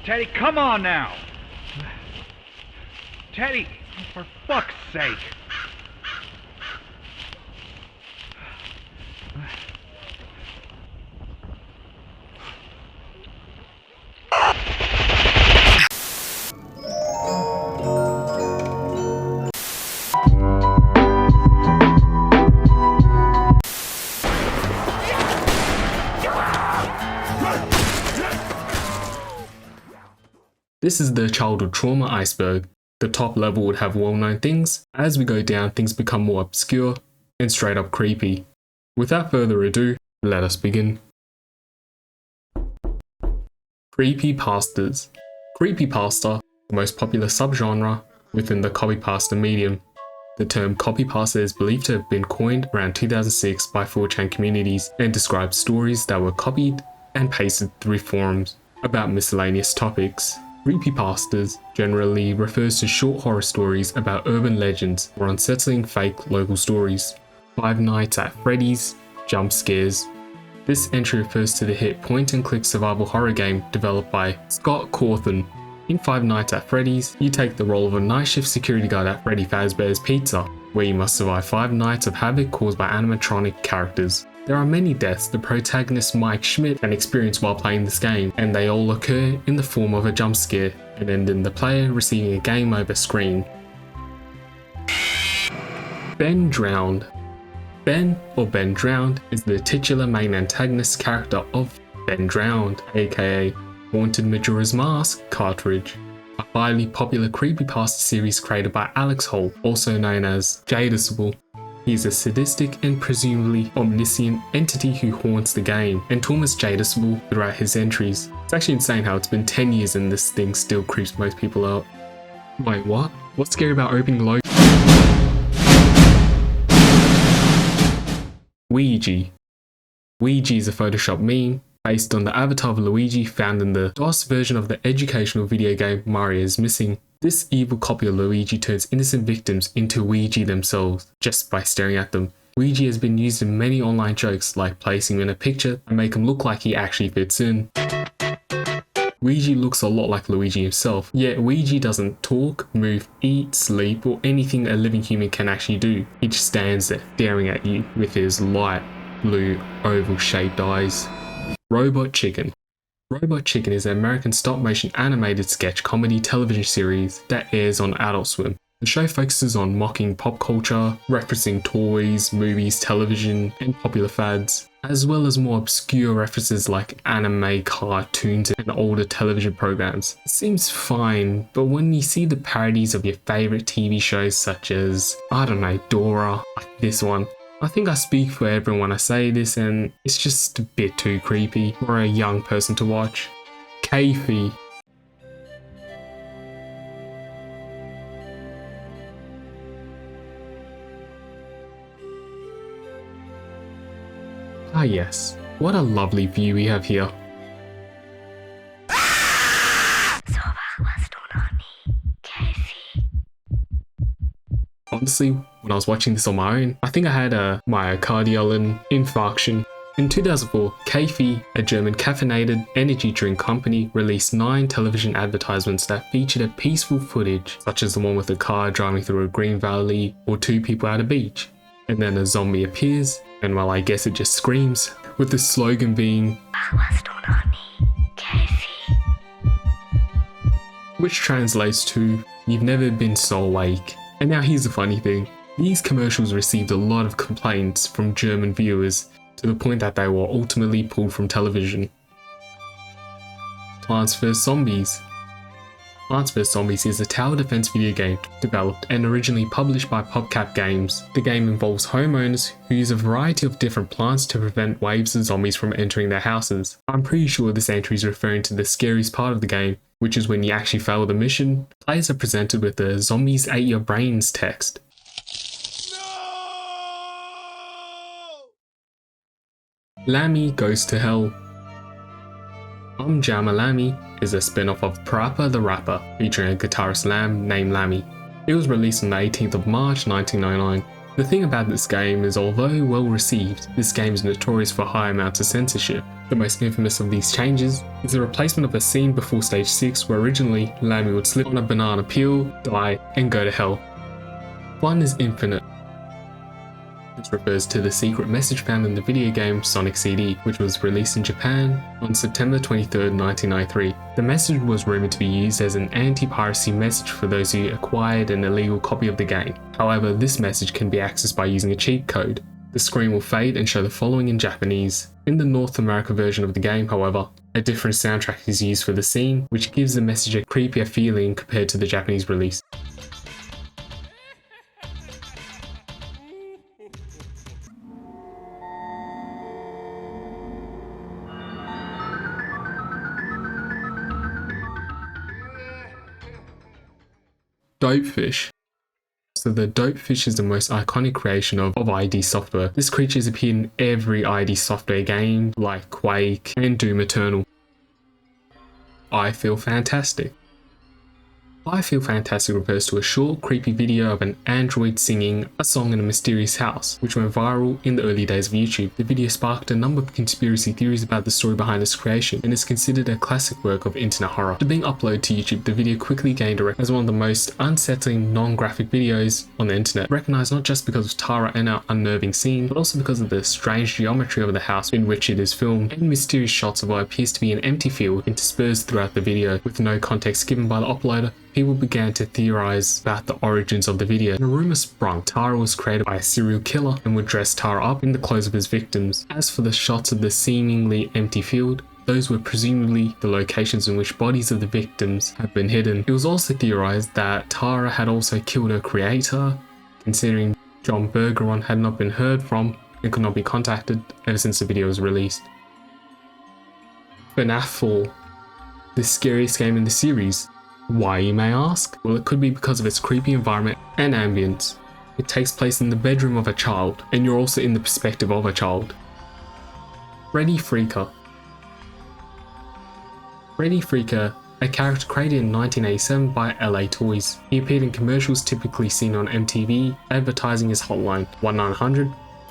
Teddy, come on now! Teddy, for fuck's sake! This is the childhood trauma iceberg. The top level would have well-known things. As we go down, things become more obscure and straight up creepy. Without further ado, let us begin. Creepypastas. Creepypasta, the most popular subgenre within the copypasta medium. The term copypasta is believed to have been coined around 2006 by 4chan communities and describes stories that were copied and pasted through forums about miscellaneous topics. Creepypastas generally refers to short horror stories about urban legends or unsettling fake local stories. Five Nights at Freddy's jump scares. This entry refers to the hit point-and-click survival horror game developed by Scott Cawthon. In Five Nights at Freddy's, you take the role of a night shift security guard at Freddy Fazbear's Pizza, where you must survive 5 nights of havoc caused by animatronic characters. There are many deaths the protagonist Mike Schmidt can experience while playing this game, and they all occur in the form of a jump scare, and end in the player receiving a game over screen. Ben Drowned. Ben, or Ben Drowned, is the titular main antagonist character of Ben Drowned, aka Haunted Majora's Mask cartridge, a highly popular creepypasta series created by Alex Holt, also known as Jadisable. He is a sadistic and presumably omniscient entity who haunts the game and torments Jadisable throughout his entries. It's actually insane how it's been 10 years and this thing still creeps most people out. Wait, what? What's scary about opening Loki? Ouija. Ouija is a Photoshop meme based on the avatar of Luigi found in the DOS version of the educational video game Mario is Missing. This evil copy of Luigi turns innocent victims into Ouija themselves just by staring at them. Ouija has been used in many online jokes like placing him in a picture and make him look like he actually fits in. Ouija looks a lot like Luigi himself, yet Ouija doesn't talk, move, eat, sleep, or anything a living human can actually do. He just stands there staring at you with his light blue oval shaped eyes. Robot Chicken. Robot Chicken is an American stop-motion animated sketch comedy television series that airs on Adult Swim. The show focuses on mocking pop culture, referencing toys, movies, television, and popular fads, as well as more obscure references like anime, cartoons, and older television programs. It seems fine, but when you see the parodies of your favorite TV shows such as, I don't know, Dora, like this one, I think I speak for everyone when I say this, and it's just a bit too creepy for a young person to watch. Kayfie. Ah yes, what a lovely view we have here. Honestly, when I was watching this on my own, I think I had a myocardial infarction. In 2004, Kayfie, a German caffeinated energy drink company, released 9 television advertisements that featured a peaceful footage, such as the one with a car driving through a green valley or 2 people at a beach. And then a zombie appears, and well, I guess it just screams, with the slogan being, which translates to, "You've never been so awake." And now here's the funny thing, these commercials received a lot of complaints from German viewers to the point that they were ultimately pulled from television. Plants vs Zombies. Plants vs Zombies is a tower defense video game developed and originally published by PopCap Games. The game involves homeowners who use a variety of different plants to prevent waves of zombies from entering their houses. I'm pretty sure this entry is referring to the scariest part of the game, which is when you actually fail the mission. Players are presented with the "Zombies Ate Your Brains" text. No! Lammy Goes to Hell. Jama Lammy is a spin-off of Parappa the Rapper, featuring a guitarist lamb named Lammy. It was released on the 18th of March 1999. The thing about this game is, although well received, this game is notorious for high amounts of censorship. The most infamous of these changes is the replacement of a scene before stage 6 where originally Lammy would slip on a banana peel, die, and go to hell. Fun is infinite. This refers to the secret message found in the video game Sonic CD, which was released in Japan on September 23, 1993. The message was rumoured to be used as an anti-piracy message for those who acquired an illegal copy of the game. However, this message can be accessed by using a cheat code. The screen will fade and show the following in Japanese. In the North America version of the game, however, a different soundtrack is used for the scene, which gives the message a creepier feeling compared to the Japanese release. Dopefish. So the Dopefish is the most iconic creation of ID Software. This creature has appeared in every ID Software game like Quake and Doom Eternal. I Feel Fantastic. I Feel Fantastic refers to a short, creepy video of an android singing a song in a mysterious house, which went viral in the early days of YouTube. The video sparked a number of conspiracy theories about the story behind its creation and is considered a classic work of internet horror. After being uploaded to YouTube, the video quickly gained a record as one of the most unsettling non-graphic videos on the internet, recognized not just because of Tara and her unnerving scene, but also because of the strange geometry of the house in which it is filmed and mysterious shots of what appears to be an empty field interspersed throughout the video. With no context given by the uploader, people began to theorize about the origins of the video, and a rumor sprung. Tara was created by a serial killer and would dress Tara up in the clothes of his victims. As for the shots of the seemingly empty field, those were presumably the locations in which bodies of the victims have been hidden. It was also theorized that Tara had also killed her creator, considering John Bergeron had not been heard from and could not be contacted ever since the video was released. FNAF 4, the scariest game in the series. Why, you may ask? Well, it could be because of its creepy environment and ambience. It takes place in the bedroom of a child, and you're also in the perspective of a child. Freddy Freaker. Freddy Freaker, a character created in 1987 by LA Toys. He appeared in commercials typically seen on MTV, advertising his hotline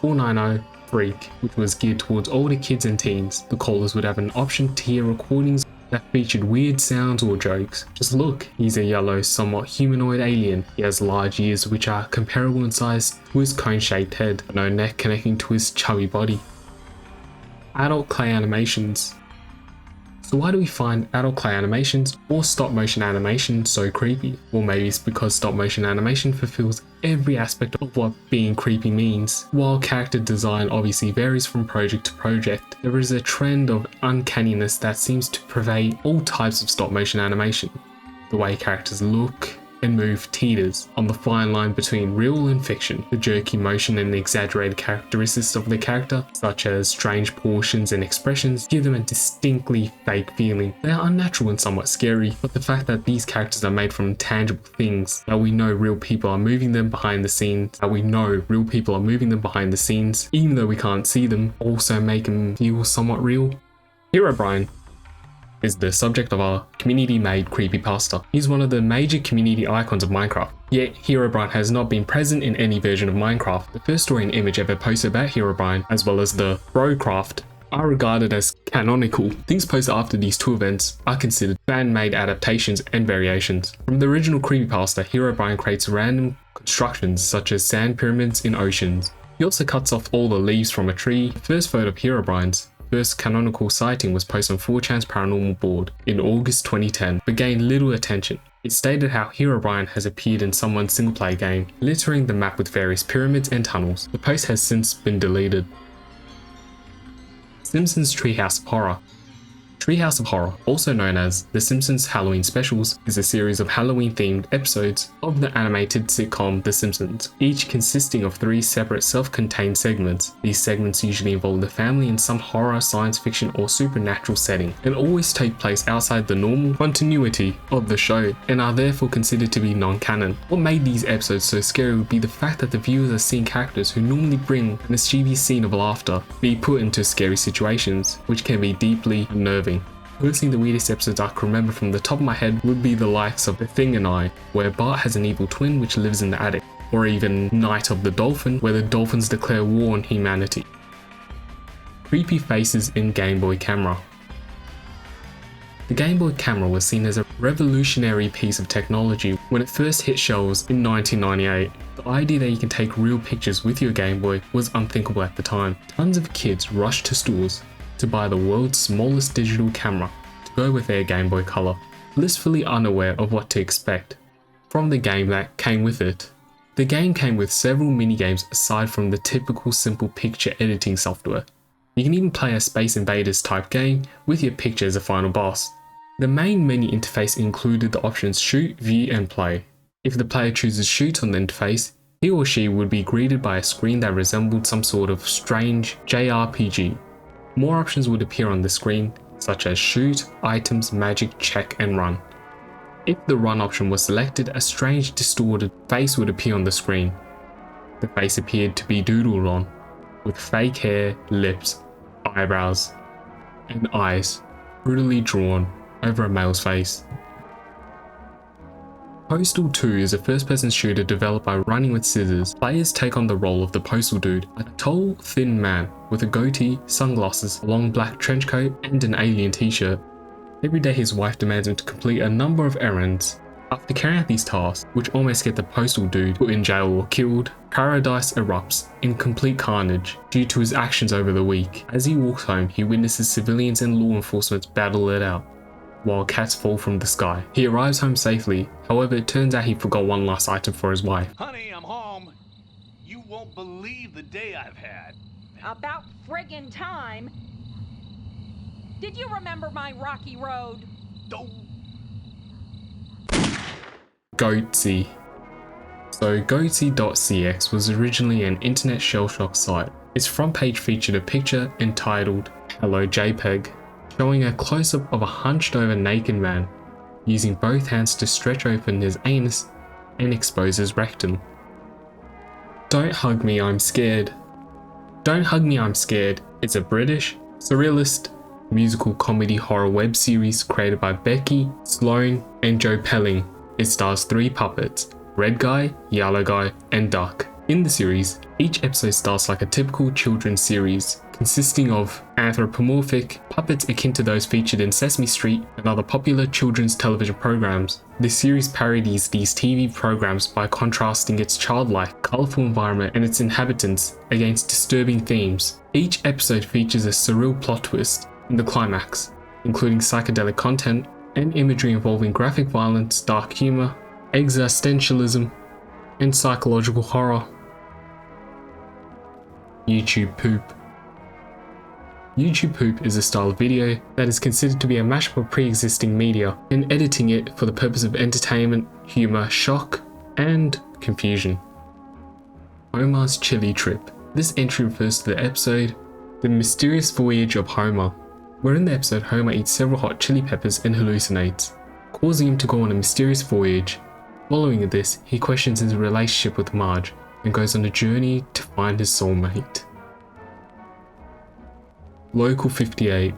1-900-490-FREAK, which was geared towards older kids and teens. The callers would have an option to hear recordings that featured weird sounds or jokes. Just look, he's a yellow, somewhat humanoid alien. He has large ears which are comparable in size to his cone-shaped head, but no neck connecting to his chubby body. Adult clay animations. So why do we find adult clay animations or stop motion animation so creepy? Well, maybe it's because stop motion animation fulfills every aspect of what being creepy means. While character design obviously varies from project to project, there is a trend of uncanniness that seems to pervade all types of stop motion animation. The way characters look and move teeters on the fine line between real and fiction. The jerky motion and the exaggerated characteristics of the character, such as strange portions and expressions, give them a distinctly fake feeling. They are unnatural and somewhat scary, but the fact that these characters are made from tangible things, that we know real people are moving them behind the scenes, even though we can't see them, also make them feel somewhat real. Herobrine is the subject of our community-made creepypasta. He's one of the major community icons of Minecraft. Yet, Herobrine has not been present in any version of Minecraft. The first story and image ever posted about Herobrine, as well as the Brocraft, are regarded as canonical. Things posted after these two events are considered fan-made adaptations and variations. From the original creepypasta, Herobrine creates random constructions such as sand pyramids in oceans. He also cuts off all the leaves from a tree. The first photo of Herobrine's first canonical sighting was posted on 4chan's paranormal board in August 2010, but gained little attention. It stated how Herobrine has appeared in someone's single-player game, littering the map with various pyramids and tunnels. The post has since been deleted. Simpsons Treehouse of Horror. Treehouse of Horror, also known as The Simpsons Halloween Specials, is a series of Halloween-themed episodes of the animated sitcom The Simpsons, each consisting of 3 separate self-contained segments. These segments usually involve the family in some horror, science fiction, or supernatural setting, and always take place outside the normal continuity of the show, and are therefore considered to be non-canon. What made these episodes so scary would be the fact that the viewers are seeing characters who normally bring a mischievous scene of laughter be put into scary situations, which can be deeply unnerving. Personally, the weirdest episodes I can remember from the top of my head would be the likes of The Thing and I, where Bart has an evil twin which lives in the attic, or even Night of the Dolphin, where the dolphins declare war on humanity. Creepy faces in Game Boy camera. The Game Boy camera was seen as a revolutionary piece of technology when it first hit shelves in 1998. The idea that you can take real pictures with your Game Boy was unthinkable at the time. Tons of kids rushed to stores to buy the world's smallest digital camera to go with their Game Boy Color, blissfully unaware of what to expect from the game that came with it. The game came with several minigames aside from the typical simple picture editing software. You can even play a Space Invaders type game with your picture as a final boss. The main menu interface included the options shoot, view and play. If the player chooses shoot on the interface, he or she would be greeted by a screen that resembled some sort of strange JRPG. More options would appear on the screen, such as shoot, items, magic, check and run. If the run option was selected, a strange distorted face would appear on the screen. The face appeared to be doodled on, with fake hair, lips, eyebrows, and eyes brutally drawn over a male's face. Postal 2 is a first-person shooter developed by Running with Scissors. Players take on the role of the postal dude, a tall, thin man with a goatee, sunglasses, a long black trench coat, and an alien t-shirt. Every day his wife demands him to complete a number of errands. After carrying out these tasks, which almost get the postal dude put in jail or killed, paradise erupts in complete carnage due to his actions over the week. As he walks home, he witnesses civilians and law enforcement battle it out, while cats fall from the sky. He arrives home safely, however it turns out he forgot one last item for his wife. Honey, I'm home. You won't believe the day I've had. About friggin' time. Did you remember my rocky road? Don't. Goatsy. So Goatsy.cx was originally an internet shell shock site. Its front page featured a picture entitled Hello JPEG, showing a close-up of a hunched over naked man using both hands to stretch open his anus and expose his rectum. Don't Hug Me I'm Scared. Don't Hug Me I'm Scared is a British, surrealist, musical comedy horror web series created by Becky, Sloan and Joe Pelling. It stars 3 puppets, Red Guy, Yellow Guy and Duck. In the series, each episode starts like a typical children's series, consisting of anthropomorphic puppets akin to those featured in Sesame Street and other popular children's television programs. The series parodies these TV programs by contrasting its childlike, colourful environment and its inhabitants against disturbing themes. Each episode features a surreal plot twist in the climax, including psychedelic content and imagery involving graphic violence, dark humour, existentialism, and psychological horror. YouTube Poop. YouTube Poop is a style of video that is considered to be a mashup of pre-existing media and editing it for the purpose of entertainment, humour, shock, and confusion. Homer's Chili Trip. This entry refers to the episode The Mysterious Voyage of Homer, where in the episode Homer eats several hot chili peppers and hallucinates, causing him to go on a mysterious voyage. Following this, he questions his relationship with Marge and goes on a journey to find his soulmate. Local 58.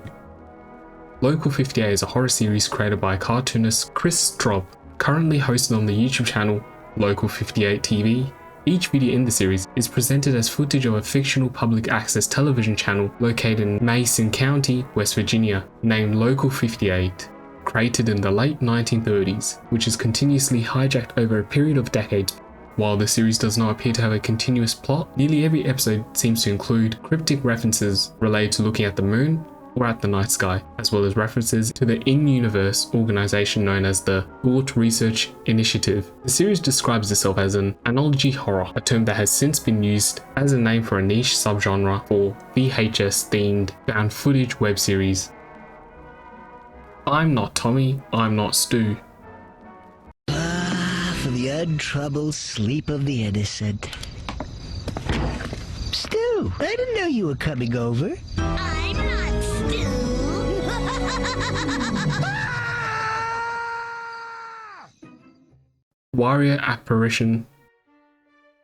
Local 58 is a horror series created by cartoonist Chris Straub, currently hosted on the YouTube channel Local 58 TV. Each video in the series is presented as footage of a fictional public access television channel located in Mason County, West Virginia, named Local 58, created in the late 1930s, which is continuously hijacked over a period of decades. While the series does not appear to have a continuous plot, nearly every episode seems to include cryptic references related to looking at the moon or at the night sky, as well as references to the in-universe organization known as the Thought Research Initiative. The series describes itself as an analogy horror, a term that has since been used as a name for a niche subgenre for VHS-themed found footage web series. I'm not Tommy, I'm not Stu. For the untroubled sleep of the innocent. Stu, I didn't know you were coming over. I'm not Stu. Warrior Apparition.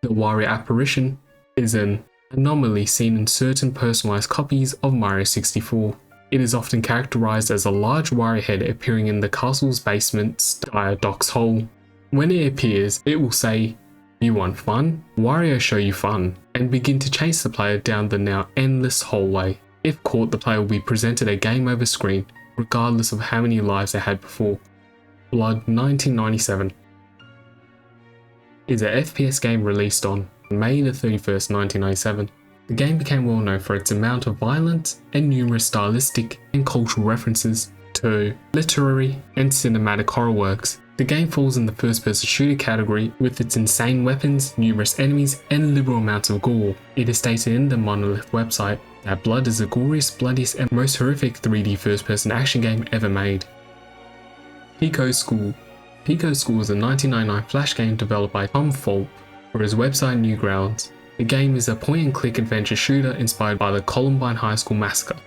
The Warrior Apparition is an anomaly seen in certain personalized copies of Mario 64. It is often characterized as a large warrior head appearing in the castle's basement's dire Doc's hole. When it appears, it will say, You want fun? Wario show you fun, and begin to chase the player down the now endless hallway. If caught, the player will be presented a game over screen, regardless of how many lives they had before. Blood 1997 is an FPS game released on May the 31st, 1997. The game became well known for its amount of violence and numerous stylistic and cultural references to literary and cinematic horror works. The game falls in the first-person shooter category with its insane weapons, numerous enemies, and liberal amounts of gore. It is stated in the Monolith website that Blood is the goriest, bloodiest, and most horrific 3D first-person action game ever made. Pico School. Pico School is a 1999 flash game developed by Tom Fulp for his website Newgrounds. The game is a point-and-click adventure shooter inspired by the Columbine High School massacre,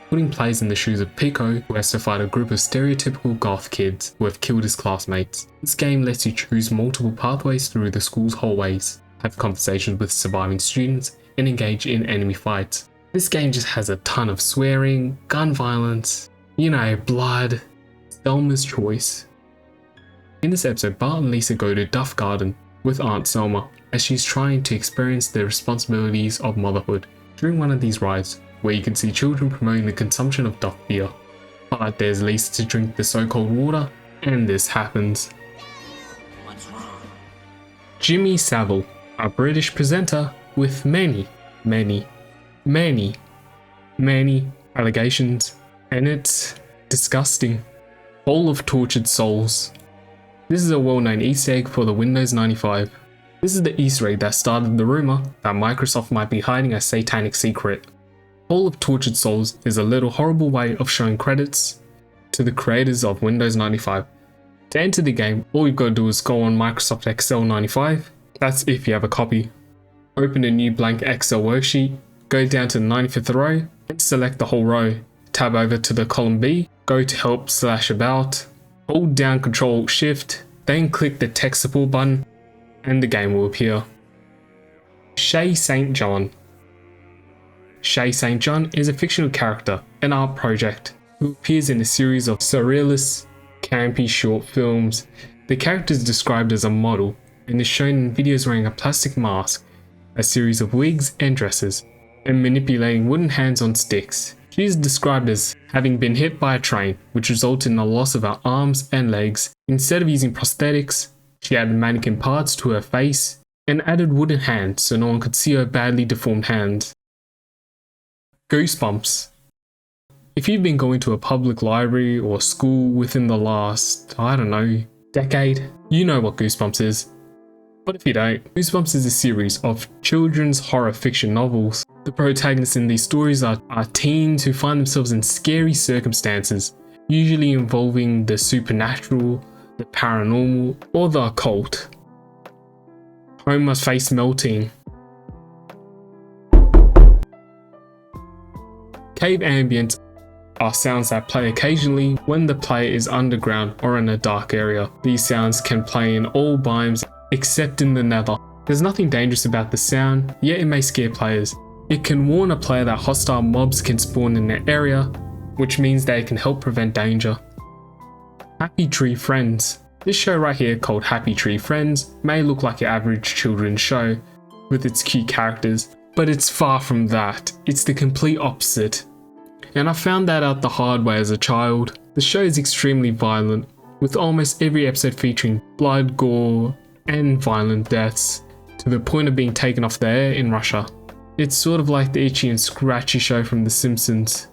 putting players in the shoes of Pico, who has to fight a group of stereotypical goth kids who have killed his classmates. This game lets you choose multiple pathways through the school's hallways, have conversations with surviving students, and engage in enemy fights. This game just has a ton of swearing, gun violence, blood. Selma's choice. In this episode, Bart and Lisa go to Duff Garden with Aunt Selma as she's trying to experience the responsibilities of motherhood. During one of these rides, where you can see children promoting the consumption of Duff beer, but there's Lisa to drink the so-called water, and this happens. What's wrong? Jimmy Savile, a British presenter with many allegations, and it's disgusting. Hall of Tortured Souls. This is a well-known Easter egg for the Windows 95. This is the Easter egg that started the rumor that Microsoft might be hiding a satanic secret. Hall of Tortured Souls is a little horrible way of showing credits to the creators of Windows 95. To enter the game, all you've got to do is go on Microsoft Excel 95, that's if you have a copy. Open a new blank Excel worksheet, go down to the 95th row, and select the whole row. Tab over to the column B, go to help/about, hold down Ctrl-Shift, then click the tech support button, and the game will appear. Shay St. John. Shay St. John is a fictional character, an art project, who appears in a series of surrealist, campy short films. The character is described as a model, and is shown in videos wearing a plastic mask, a series of wigs and dresses, and manipulating wooden hands on sticks. She is described as having been hit by a train, which resulted in the loss of her arms and legs. Instead of using prosthetics, she added mannequin parts to her face and added wooden hands so no one could see her badly deformed hands. Goosebumps. If you've been going to a public library or school within the last, decade, you know what Goosebumps is. But if you don't, Goosebumps is a series of children's horror fiction novels. The protagonists in these stories are teens who find themselves in scary circumstances, usually involving the supernatural, the paranormal, or the occult. Home must face melting. Cave ambience are sounds that play occasionally when the player is underground or in a dark area. These sounds can play in all biomes except in the Nether. There's nothing dangerous about the sound, yet it may scare players. It can warn a player that hostile mobs can spawn in their area, which means they can help prevent danger. Happy Tree Friends. This show right here, called Happy Tree Friends, may look like your average children's show with its cute characters, but it's far from that. It's the complete opposite. And I found that out the hard way as a child. The show is extremely violent, with almost every episode featuring blood, gore, and violent deaths, to the point of being taken off the air in Russia. It's sort of like the itchy and scratchy show from The Simpsons.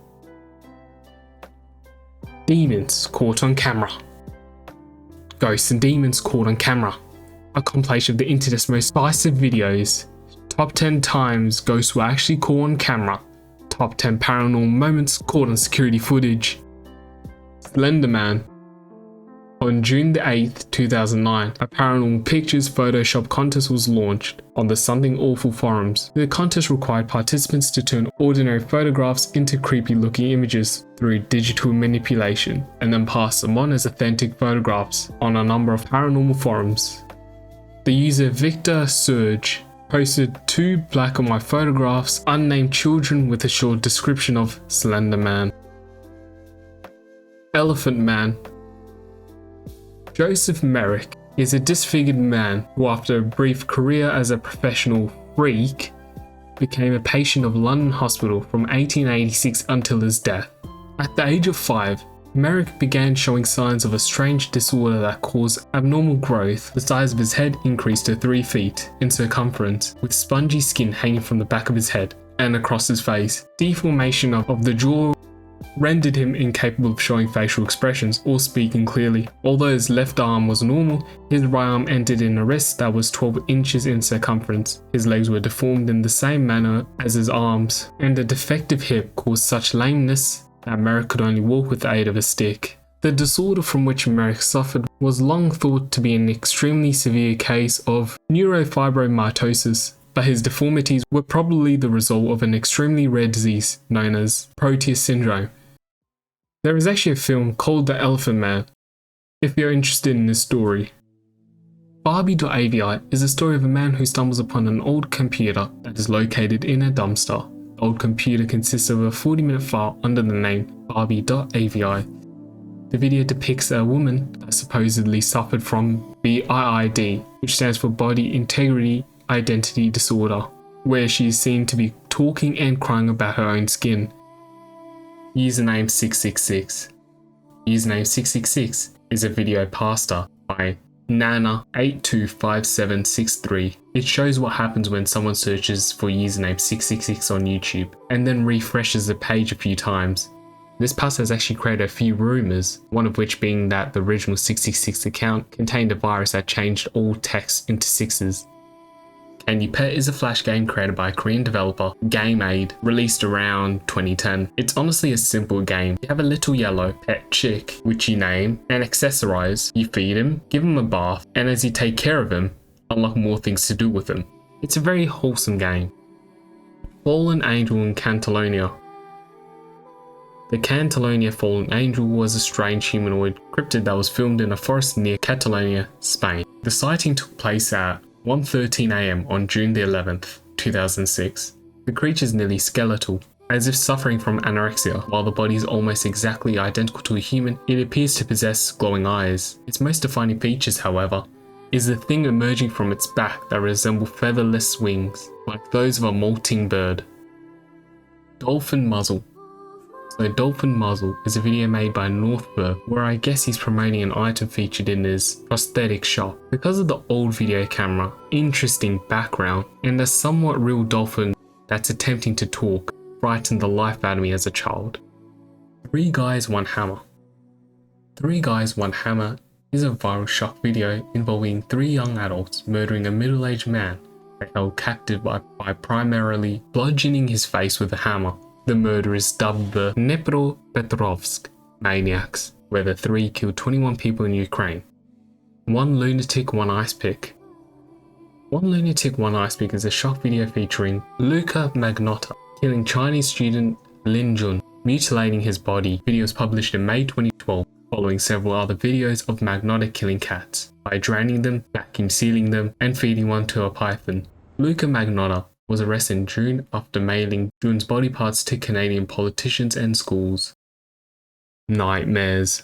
Demons Caught on Camera. Ghosts and Demons Caught on Camera. A compilation of the internet's most divisive videos. Top 10 times ghosts were actually caught on camera. Top 10 paranormal moments caught on security footage. Slender Man. On June the 8th, 2009, a Paranormal Pictures Photoshop contest was launched on the Something Awful forums. The contest required participants to turn ordinary photographs into creepy looking images through digital manipulation, and then pass them on as authentic photographs on a number of paranormal forums. The user Victor Surge posted 2 black and white photographs, unnamed children with a short description of Slender Man. Elephant Man. Joseph Merrick is a disfigured man who, after a brief career as a professional freak, became a patient of London Hospital from 1886 until his death. At the age of 5, Merrick began showing signs of a strange disorder that caused abnormal growth. The size of his head increased to 3 feet in circumference, with spongy skin hanging from the back of his head and across his face. Deformation of the jaw rendered him incapable of showing facial expressions or speaking clearly. Although his left arm was normal, his right arm ended in a wrist that was 12 inches in circumference. His legs were deformed in the same manner as his arms, and a defective hip caused such lameness that Merrick could only walk with the aid of a stick. The disorder from which Merrick suffered was long thought to be an extremely severe case of neurofibromatosis, but his deformities were probably the result of an extremely rare disease known as Proteus syndrome. There is actually a film called The Elephant Man, if you're interested in this story. Barbie.avi is a story of a man who stumbles upon an old computer that is located in a dumpster. The old computer consists of a 40-minute file under the name Barbie.avi. The video depicts a woman that supposedly suffered from BIID, which stands for Body Integrity Identity Disorder, where she is seen to be talking and crying about her own skin. Username 666. Username 666 is a video pasta by Nana825763. It shows what happens when someone searches for username 666 on YouTube and then refreshes the page a few times. This pasta has actually created a few rumors, one of which being that the original 666 account contained a virus that changed all text into sixes. Can You Pet is a flash game created by a Korean developer, GameAid, released around 2010. It's honestly a simple game. You have a little yellow pet chick, which you name and accessorize. You feed him, give him a bath, and as you take care of him, unlock more things to do with him. It's a very wholesome game. Fallen Angel in Catalonia. The Catalonia Fallen Angel was a strange humanoid cryptid that was filmed in a forest near Catalonia, Spain. The sighting took place at 1:13 AM on June the 11th, 2006. The creature is nearly skeletal, as if suffering from anorexia. While the body is almost exactly identical to a human, it appears to possess glowing eyes. Its most defining features, however, is the thing emerging from its back that resemble featherless wings, like those of a molting bird. Dolphin Muzzle. So Dolphin Muzzle is a video made by Northberg where I guess he's promoting an item featured in his prosthetic shop. Because of the old video camera, interesting background, and a somewhat real dolphin that's attempting to talk, frightened the life out of me as a child. 3 Guys, 1 Hammer. 3 Guys, 1 Hammer is a viral shock video involving 3 young adults murdering a middle-aged man they held captive by primarily bludgeoning his face with a hammer. The murder is dubbed the Dnipropetrovsk Maniacs, where the 3 killed 21 people in Ukraine. 1 Lunatic, 1 Ice Pick. 1 Lunatic, 1 Ice Pick is a shock video featuring Luca Magnotta killing Chinese student Lin Jun, mutilating his body. The video was published in May 2012, following several other videos of Magnotta killing cats by drowning them, vacuum sealing them, and feeding one to a python. Luca Magnotta was arrested in June after mailing Jun's body parts to Canadian politicians and schools. Nightmares.